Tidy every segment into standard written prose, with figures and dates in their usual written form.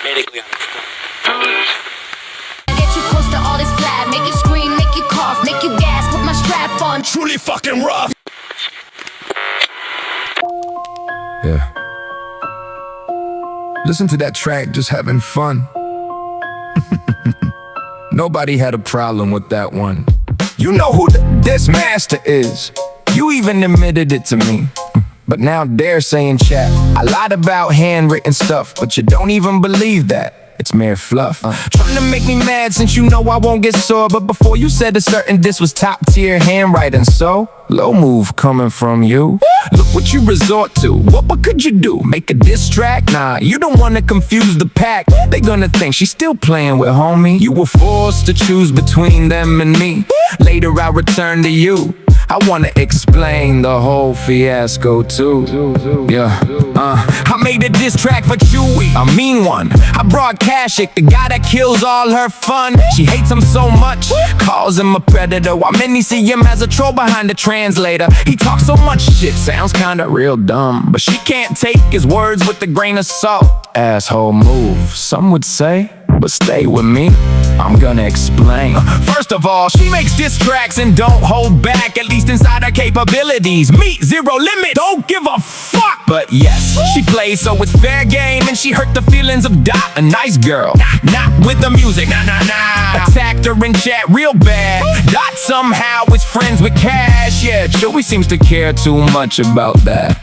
medically understood. Get you close to all this flat, make you scream, make you cough, make you gas, put my strap on. Truly fucking rough. Yeah. Listen to that track, just having fun. Nobody had a problem with that one. You know who this master is. You even admitted it to me. But now they're saying, chat, I lied about handwritten stuff, but you don't even believe that. It's mere fluff. Trying to make me mad since you know I won't get sore. But before you said a certain this was top tier handwriting. So, low move coming from you. Look what you resort to. What could you do? Make a diss track? Nah, you don't wanna confuse the pack. They gonna think she's still playing with homie. You were forced to choose between them and me. Later I'll return to you. I wanna explain the whole fiasco too. Yeah, I made a diss track for Chewy, a mean one. I brought Kashik, the guy that kills all her fun. She hates him so much, calls him a predator, while many see him as a troll behind the translator. He talks so much shit, sounds kinda real dumb, but she can't take his words with a grain of salt. Asshole move, some would say, but stay with me, I'm gonna explain. First of all, she makes diss tracks and don't hold back, at least inside her capabilities. Meet zero limit, don't give a fuck. But yes, she plays so it's fair game, and she hurt the feelings of Dot, a nice girl. Not with the music, nah. Attacked her in chat real bad. Dot somehow is friends with Cash. Yeah, Chewy seems to care too much about that.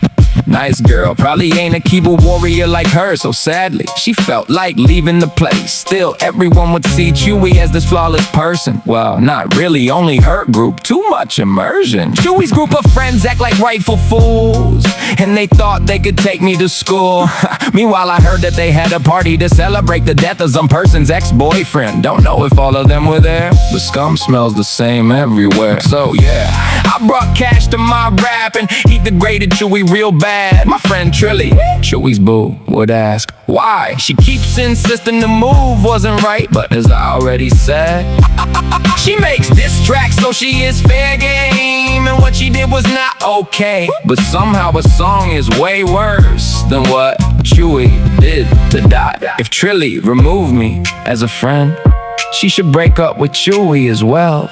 Nice girl, probably ain't a keyboard warrior like her, so sadly, she felt like leaving the place. Still, everyone would see Chewy as this flawless person. Well, not really, only her group, too much immersion. Chewy's group of friends act like rightful fools, and they thought they could take me to school. Meanwhile, I heard that they had a party to celebrate the death of some person's ex-boyfriend. Don't know if all of them were there, but scum smells the same everywhere. So yeah, I brought Cash to my rap, and he degraded Chewy real bad. My friend Trilly, Chewy's boo, would ask why. She keeps insisting the move wasn't right, but as I already said, she makes diss tracks so she is fair game, and what she did was not okay. But somehow a song is way worse than what Chewy did to Dot. If Trilly removed me as a friend, she should break up with Chewy as well.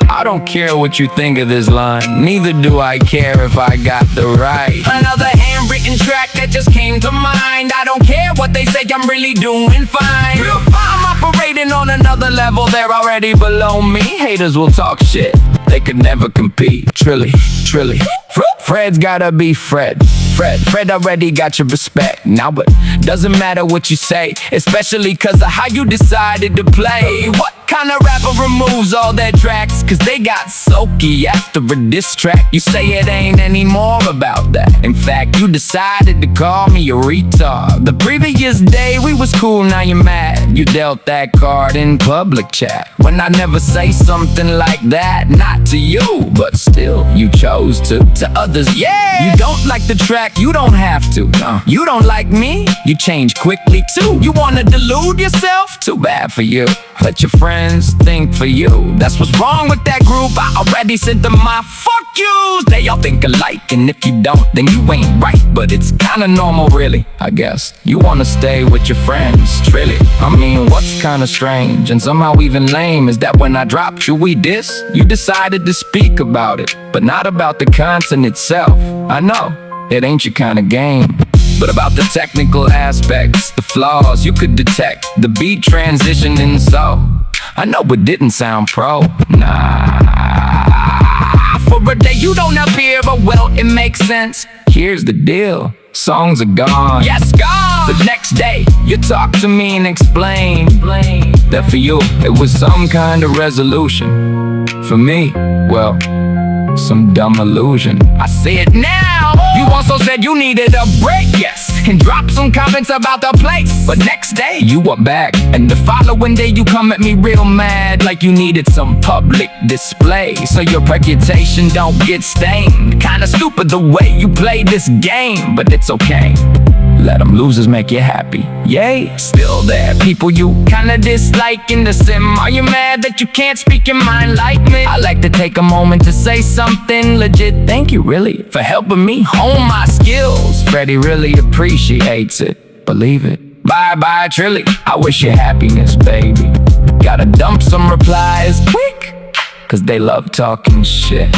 I don't care what you think of this line, neither do I care if I got the right. Another handwritten track that just came to mind. I don't care what they say, I'm really doing fine. Real fine, I'm operating on another level, they're already below me. Haters will talk shit, they could never compete. Trilly, Fred's gotta be Fred already got your respect now, but doesn't matter what you say, especially cause of how you decided to play. What kind of rapper removes all their tracks cause they got sulky after a diss track? You say it ain't anymore about that. In fact, you decided to call me a retard. The previous day we was cool, now you're mad. You dealt that card in public chat when I never say something like that. Not to you, but still you chose to others. Yeah, you don't like the track, you don't have to. No, you don't like me, you change quickly too. You wanna delude yourself? Too bad for you. Let your friends think for you. That's what's wrong with that group. I already sent them my fuck yous. They all think alike, and if you don't, then you ain't right. But it's kinda normal, really, I guess. You wanna stay with your friends, Trilly. I mean, what's kinda strange and somehow even lame is that when I dropped Chewy diss, you decided to speak about it, but not about the content itself. I know, it ain't your kind of game, but about the technical aspects, the flaws you could detect, the beat transitioning. So I know it didn't sound pro, nah. For a day you don't appear, but well, it makes sense. Here's the deal, songs are gone. Yes, gone! The next day, you talk to me and explain that for you, it was some kind of resolution. For me, well, some dumb illusion. I see it now. You also said you needed a break, yes, and dropped some comments about the place. But next day, you were back, and the following day you come at me real mad, like you needed some public display, so your reputation don't get stained. Kinda stupid the way you play this game, but it's okay. Let them losers make you happy. Yay, still there people you kinda dislike in the sim. Are you mad that you can't speak your mind like me? I like to take a moment to say something legit. Thank you really for helping me hone my skills. Freddie really appreciates it, believe it. Bye, Trilly, I wish you happiness, baby. Gotta dump some replies quick, cause they love talking shit.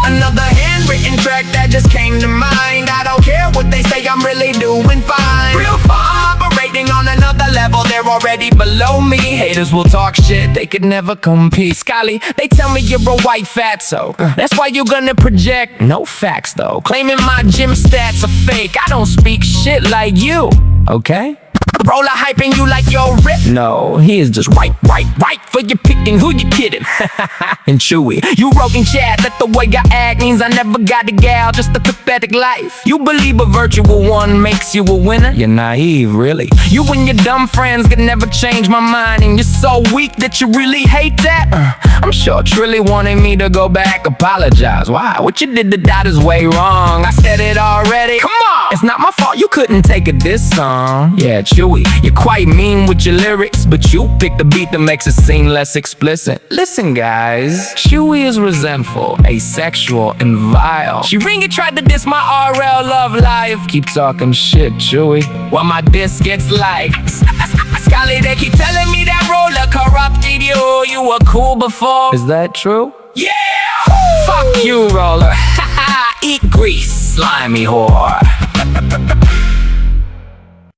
Another handwritten track that just came to mind. I don't care what they say, I'm really doing fine. Real fun, I'm operating on another level. They're already below me. Haters will talk shit, they could never compete. Scully, they tell me you're a white fatso. That's why you're gonna project. No facts though, claiming my gym stats are fake. I don't speak shit like you, okay? Roller hyping you like you're ripped. No, he is just right for your picking. Who you kidding? And Chewy, you wrote in chat that the way I act means I never got a gal, just a pathetic life. You believe a virtual one makes you a winner? You're naive, really. You and your dumb friends could never change my mind, and you're so weak that you really hate that. I'm sure Trilly wanted me to go back, apologize. Why? What you did to Dot is way wrong. I said it already. Come on! It's not my fault you couldn't take a diss song. Yeah, Chewy, you're quite mean with your lyrics, but you picked the beat that makes it seem less explicit. Listen guys, Chewy is resentful, asexual, and vile. She ring and tried to diss my RL love life. Keep talking shit, Chewy, while my diss gets likes. Scully, they keep telling me that roller corrupted you. You were cool before. Is that true? Yeah! Fuck you, roller. Eat grease, slimy whore.